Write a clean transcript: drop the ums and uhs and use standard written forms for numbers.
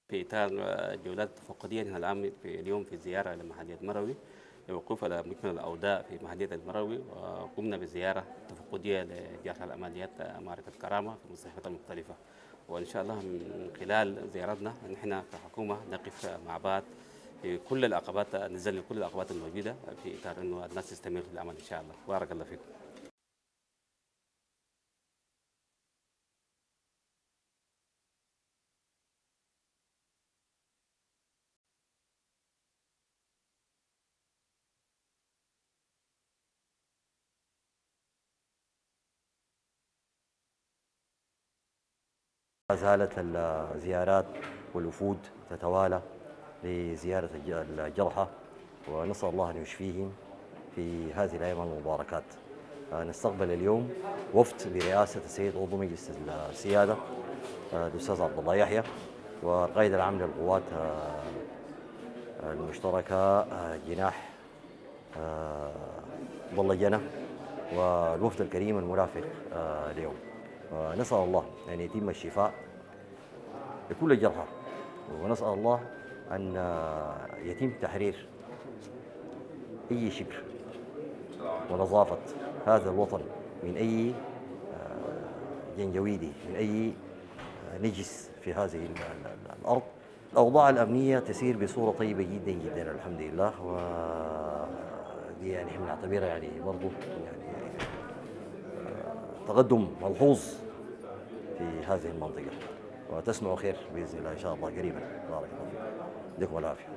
في إطار جولات تفقدية نحن الآن في اليوم في زيارة لمحلية مروي للوقوف على مكمن الأوضاع في محلية المروي، وقمنا بزيارة تفقدية لجرحى العمليات معركة كرامة في المستشفيات المختلفة. وإن شاء الله من خلال زيارتنا نحن كحكومة نقف مع بعض في كل العقبات، نزل كل العقبات الموجودة في إطار أنه الناس تستمر في العمل إن شاء الله. بارك الله فيكم. ما زالت الزيارات والوفود تتوالى لزيارة الجرحى، ونسأل الله أن يشفيهم في هذه الأيام المباركات. نستقبل اليوم وفد برئاسة السيد عضو مجلس السيادة الأستاذ عبد الله يحيى، والقائد العام للقوات المشتركة جناح عبد الله جنة، والوفد الكريم المرافق اليوم. نسأل الله أن يتم الشفاء لكل الجرحى، ونسأل الله أن يتم تحرير أي شبر ونظافة هذا الوطن من أي جنجويدي، من أي نجس في هذه الأرض. الأوضاع الأمنية تسير بصورة طيبة جدا جدا الحمد لله، ودي يعني احنا نعتبرها يعني برضو يعني تقدم ملحوظ في هذه المنطقة، وتسمع خير بإذن الله إن شاء الله قريبا. بارك الله فيكم، يديكم العافية.